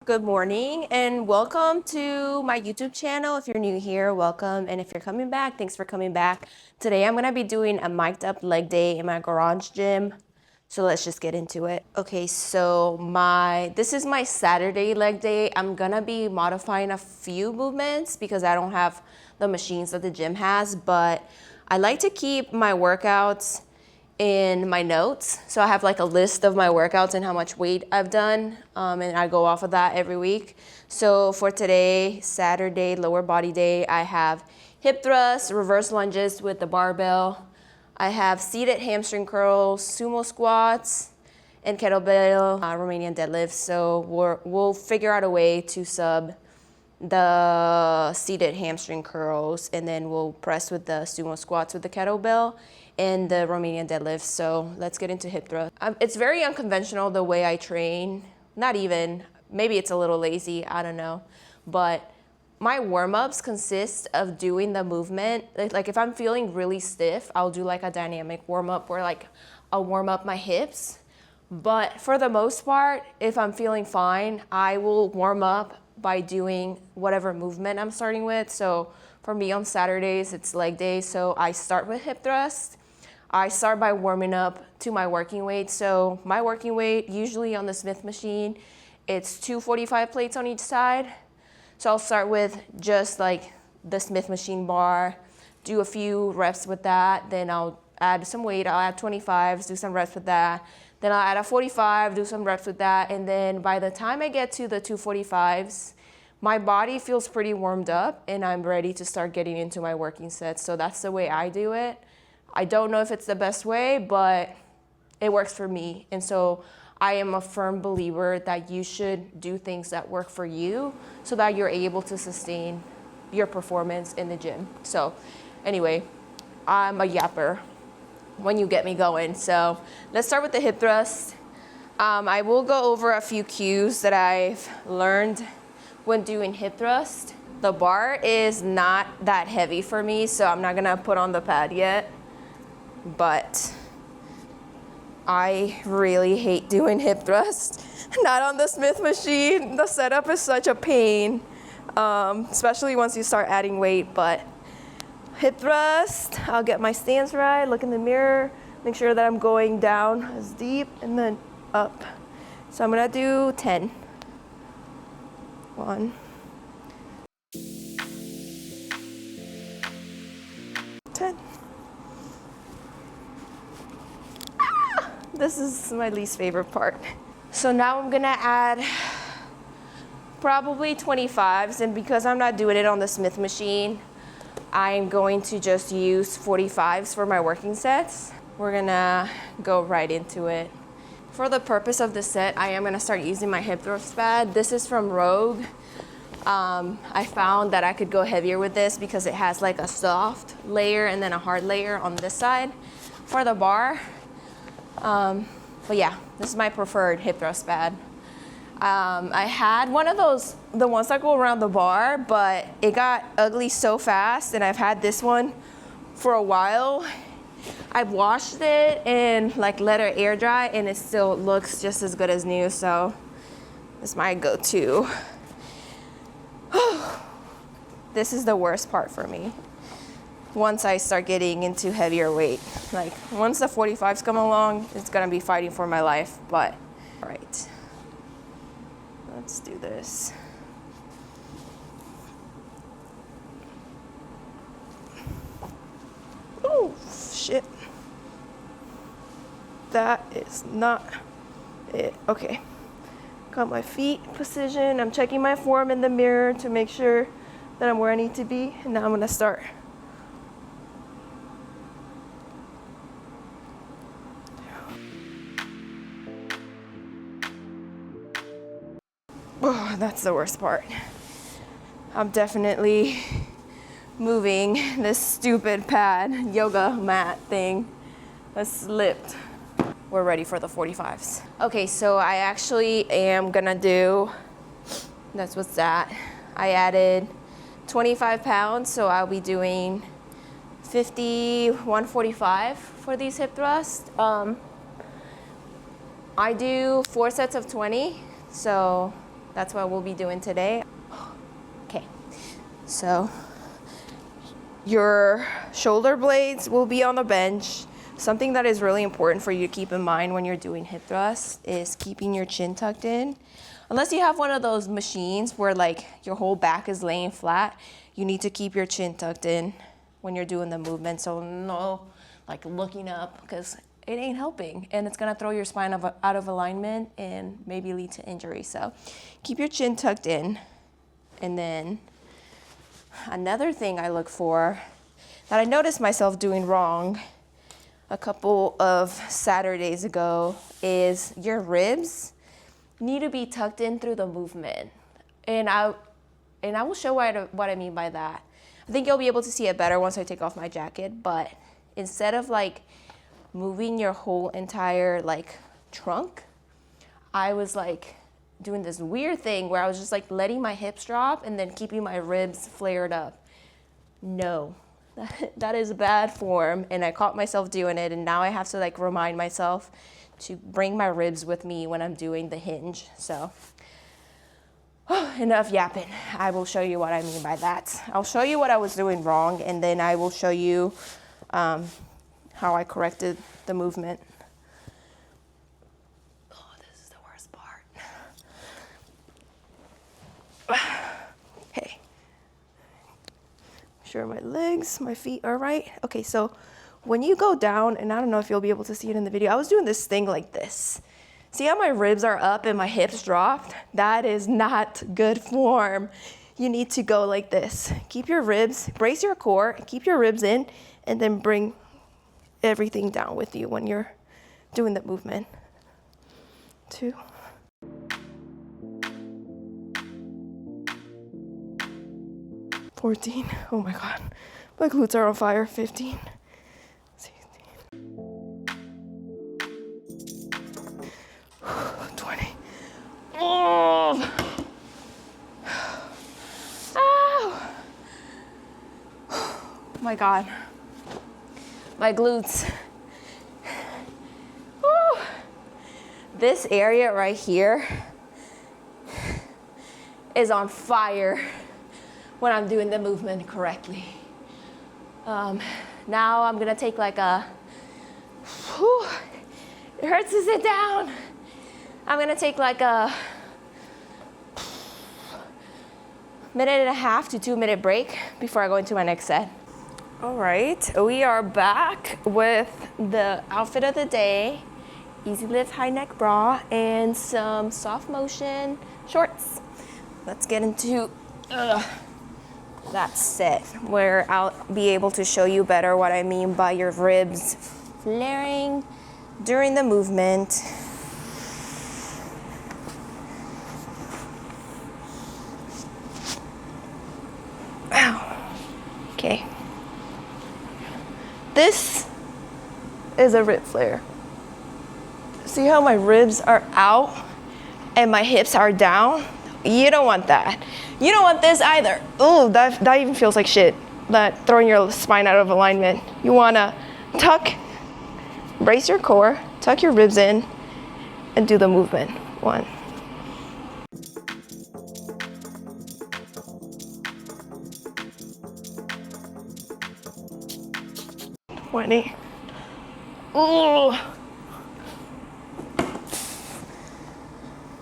Good morning and welcome to my YouTube channel. If you're new here, welcome. And if you're coming back, thanks for coming back. Today I'm gonna be doing a mic'd up leg day in my garage gym. So let's just get into it. Okay, so this is my Saturday leg day. I'm gonna be modifying a few movements because I don't have the machines that the gym has, but I like to keep my workouts in my notes. So I have like a list of my workouts and how much weight I've done, and I go off of that every week. So for today, Saturday, lower body day, I have hip thrusts, reverse lunges with the barbell. I have seated hamstring curls, sumo squats, and kettlebell Romanian deadlifts. So we'll figure out a way to sub the seated hamstring curls, and then we'll press with the sumo squats with the kettlebell and the Romanian deadlifts. So let's get into hip thrust. It's very unconventional the way I train. Not even, maybe it's a little lazy, I don't know. But my warm-ups consist of doing the movement. Like if I'm feeling really stiff, I'll do like a dynamic warm-up where like I'll warm up my hips. But for the most part, if I'm feeling fine, I will warm up by doing whatever movement I'm starting with. So for me on Saturdays, it's leg day. So I start with hip thrust. I start by warming up to my working weight. So my working weight, usually on the Smith machine, it's 245 plates on each side. So I'll start with just like the Smith machine bar, do a few reps with that. Then I'll add some weight. I'll add 25s, do some reps with that. Then I'll add a 45, do some reps with that. And then by the time I get to the 245s, my body feels pretty warmed up and I'm ready to start getting into my working sets. So that's the way I do it. I don't know if it's the best way, but it works for me. And so I am a firm believer that you should do things that work for you so that you're able to sustain your performance in the gym. So anyway, I'm a yapper when you get me going. So let's start with the hip thrust. I will go over a few cues that I've learned when doing hip thrust. The bar is not that heavy for me, so I'm not gonna put on the pad yet. But I really hate doing hip thrust. Not on the Smith machine. The setup is such a pain, especially once you start adding weight. But hip thrust, I'll get my stance right, look in the mirror, make sure that I'm going down as deep and then up. So I'm gonna do 10. 1, 10. This is my least favorite part. So now I'm gonna add probably 25s, and because I'm not doing it on the Smith machine, I'm going to just use 45s for my working sets. We're gonna go right into it. For the purpose of the set, I am gonna start using my hip thrust pad. This is from Rogue. I found that I could go heavier with this because it has like a soft layer and then a hard layer on this side for the bar. But yeah, this is my preferred hip thrust pad. I had one of those, the ones that go around the bar, but it got ugly so fast, and I've had this one for a while. I've washed it and like let it air dry, and it still looks just as good as new, so this is my go-to. This is the worst part for me. Once I start getting into heavier weight, like once the 45s come along, it's gonna be fighting for my life. But all right, let's do this. Oh shit, that is not it. Okay, got my feet position. I'm checking my form in the mirror to make sure that I'm where I need to be, and now I'm gonna start. Oh, that's the worst part. I'm definitely moving this stupid pad, yoga mat thing has slipped. We're ready for the 45s. Okay, so I actually am gonna do, that's what's that. I added 25 pounds, so I'll be doing 50, 145 for these hip thrusts. I do 4 sets of 20, so That's what we'll be doing today. Okay, so your shoulder blades will be on the bench. Something that is really important for you to keep in mind when you're doing hip thrusts is keeping your chin tucked in. Unless you have one of those machines where like your whole back is laying flat, you need to keep your chin tucked in when you're doing the movement. So no like looking up, because it ain't helping and it's gonna throw your spine out of alignment and maybe lead to injury. So keep your chin tucked in. And then another thing I look for that I noticed myself doing wrong a couple of Saturdays ago is your ribs need to be tucked in through the movement. And I will show what I mean by that. I think you'll be able to see it better once I take off my jacket, but instead of like moving your whole entire like trunk, I was like doing this weird thing where I was just like letting my hips drop and then keeping my ribs flared up. No, that is bad form, and I caught myself doing it, and now I have to like remind myself to bring my ribs with me when I'm doing the hinge. So enough yapping. I will show you what I mean by that. I'll show you what I was doing wrong, and then I will show you how I corrected the movement. Oh, this is the worst part. Okay. Sure my legs, my feet are right. Okay, so when you go down, and I don't know if you'll be able to see it in the video, I was doing this thing like this. See how my ribs are up and my hips dropped? That is not good form. You need to go like this. Keep your ribs, brace your core, keep your ribs in, and then bring everything down with you when you're doing the movement. 2. 14. Oh my God. My glutes are on fire. 15. 16. 20. Oh. Ow. Oh my God. My glutes. Woo. This area right here is on fire when I'm doing the movement correctly. Now I'm gonna take like a, whew, it hurts to sit down. I'm gonna take like a 1.5 to 2 minute break before I go into my next set. All right, we are back with the outfit of the day, Easy Lift high neck bra and some soft motion shorts. Let's get into that set where I'll be able to show you better what I mean by your ribs flaring during the movement. Ow. Okay. This is a rib flare. See how my ribs are out and my hips are down? You don't want that. You don't want this either. Oh, that even feels like shit. That throwing your spine out of alignment. You wanna tuck, brace your core, tuck your ribs in, and do the movement. 1. 20. Ooh.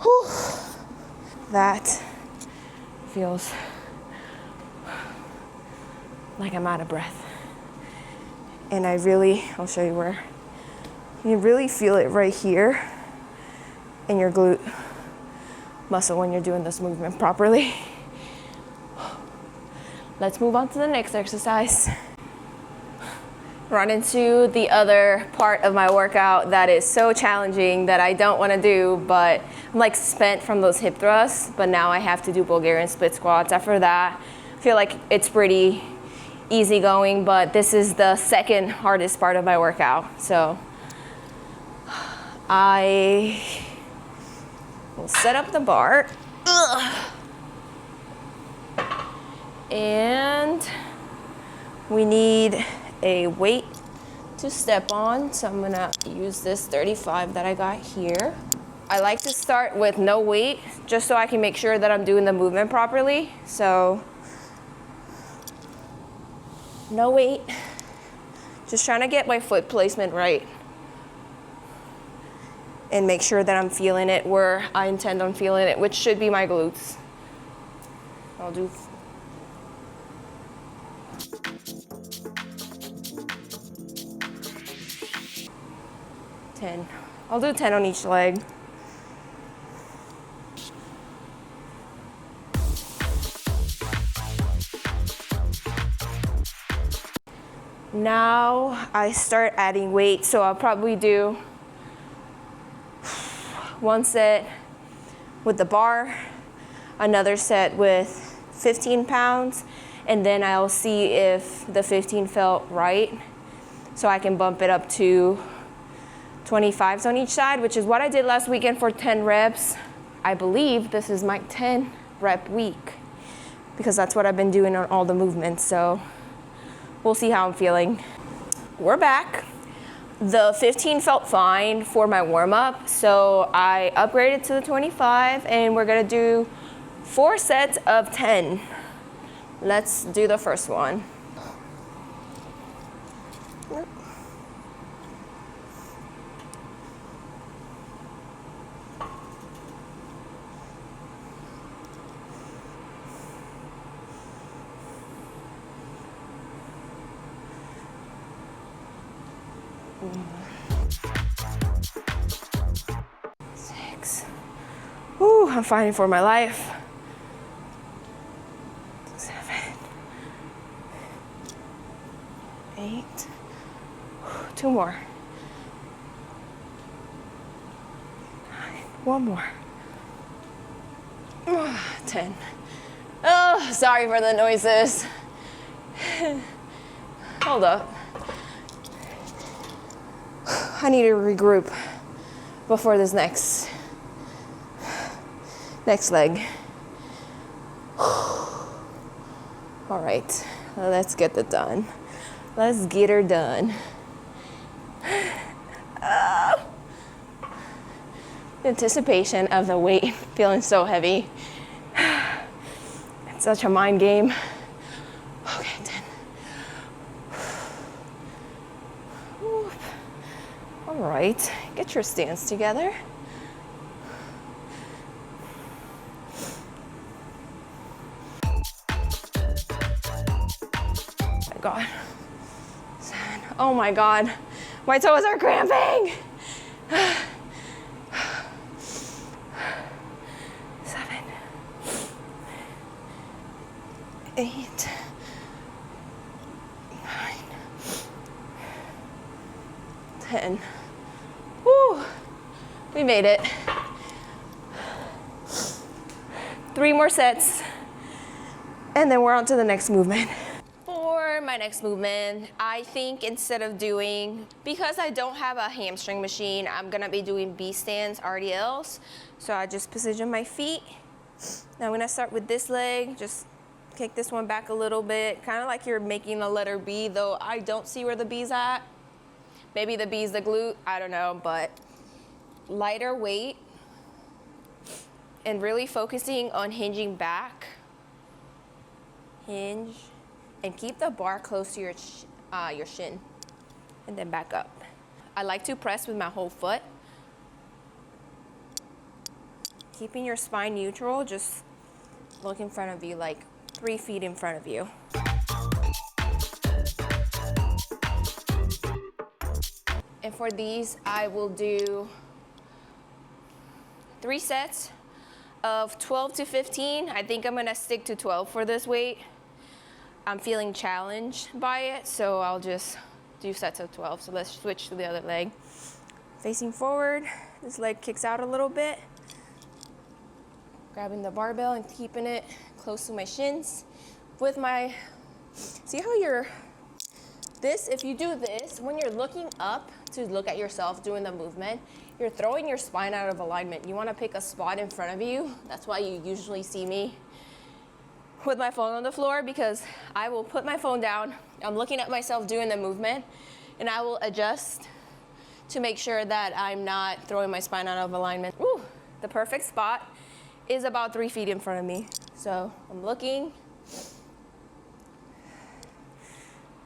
Whew. That feels like I'm out of breath. And I'll show you where. You really feel it right here in your glute muscle when you're doing this movement properly. Let's move on to the next exercise. Run into the other part of my workout that is so challenging that I don't want to do, but I'm like spent from those hip thrusts, but now I have to do Bulgarian split squats. After that, I feel like it's pretty easy going, but this is the second hardest part of my workout. So I will set up the bar. And we need a weight to step on, so I'm gonna use this 35 that I got here. I like to start with no weight, just so I can make sure that I'm doing the movement properly. So, no weight. Just trying to get my foot placement right. And make sure that I'm feeling it where I intend on feeling it, which should be my glutes. I'll do 10. I'll do 10 on each leg. Now I start adding weight, so I'll probably do one set with the bar, another set with 15 pounds, and then I'll see if the 15 felt right, so I can bump it up to 25s on each side, which is what I did last weekend for 10 reps. I believe this is my 10 rep week, because that's what I've been doing on all the movements, so we'll see how I'm feeling. We're back. The 15 felt fine for my warm-up, so I upgraded to the 25, and we're gonna do 4 sets of 10. Let's do the first one. Ooh, I'm fighting for my life. 7, 8, 2 more. 9, 1 more. 10. Oh, sorry for the noises. Hold up. I need to regroup before this next leg. All right, let's get it done. Let's get her done. Anticipation of the weight feeling so heavy. It's such a mind game. Okay, 10. All right, get your stance together. God. 7. Oh my God. My toes are cramping. 7. 8. 9. 10. Woo. We made it. 3 more sets. And then we're on to the next movement. For my next movement, I think instead of doing, because I don't have a hamstring machine, I'm gonna be doing B stands, RDLs. So I just position my feet. Now I'm gonna start with this leg, just kick this one back a little bit, kind of like you're making a letter B, though I don't see where the B's at. Maybe the B's the glute, I don't know, but lighter weight and really focusing on hinging back. Hinge. And keep the bar close to your shin, and then back up. I like to press with my whole foot. Keeping your spine neutral, just look in front of you, like 3 feet in front of you. And for these, I will do 3 sets of 12 to 15. I think I'm gonna stick to 12 for this weight. I'm feeling challenged by it, so I'll just do sets of 12. So let's switch to the other leg. Facing forward, this leg kicks out a little bit. Grabbing the barbell and keeping it close to my shins. With my, see how if you do this, when you're looking up to look at yourself doing the movement, you're throwing your spine out of alignment. You wanna pick a spot in front of you. That's why you usually see me with my phone on the floor, because I will put my phone down, I'm looking at myself doing the movement, and I will adjust to make sure that I'm not throwing my spine out of alignment. Ooh, the perfect spot is about 3 feet in front of me. So I'm looking,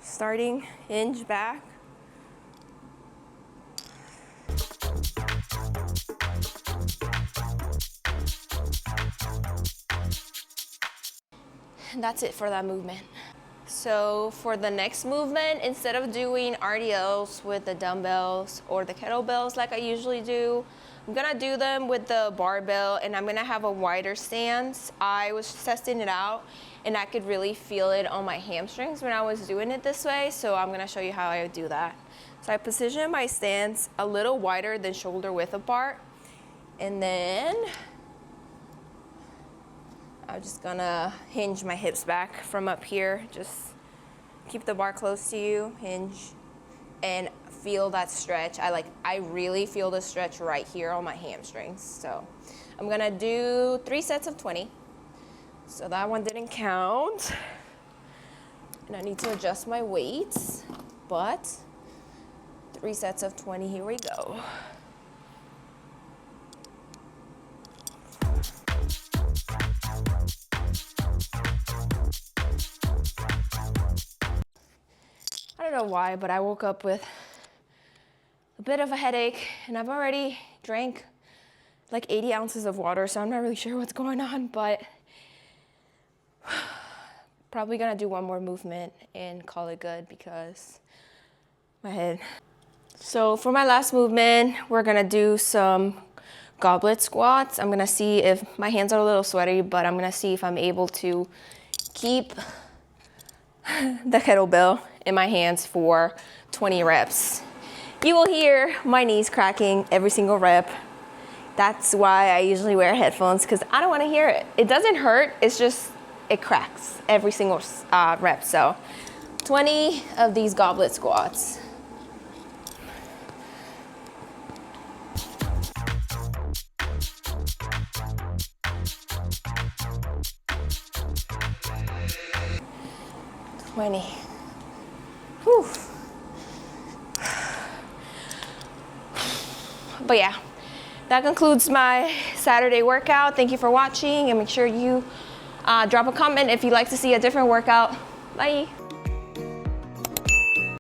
starting, hinge back. And that's it for that movement. So for the next movement, instead of doing RDLs with the dumbbells or the kettlebells like I usually do, I'm gonna do them with the barbell, and I'm gonna have a wider stance. I was testing it out and I could really feel it on my hamstrings when I was doing it this way, so I'm gonna show you how I do that. So I position my stance a little wider than shoulder width apart, and then I'm just gonna hinge my hips back from up here. Just keep the bar close to you, hinge, and feel that stretch. I really feel the stretch right here on my hamstrings. So I'm gonna do 3 sets of 20. So that one didn't count. And I need to adjust my weights, but 3 sets of 20, here we go. I don't know why, but I woke up with a bit of a headache, and I've already drank like 80 ounces of water, so I'm not really sure what's going on, but probably gonna do one more movement and call it good because my head. So for my last movement, we're gonna do some goblet squats. I'm gonna see if my hands are a little sweaty, but I'm gonna see if I'm able to keep the kettlebell in my hands for 20 reps. You will hear my knees cracking every single rep. That's why I usually wear headphones, because I don't want to hear it. It doesn't hurt, it's just, it cracks every single rep. So 20 of these goblet squats. Whew. But yeah, that concludes my Saturday workout. Thank you for watching, and make sure you drop a comment if you'd like to see a different workout. Bye.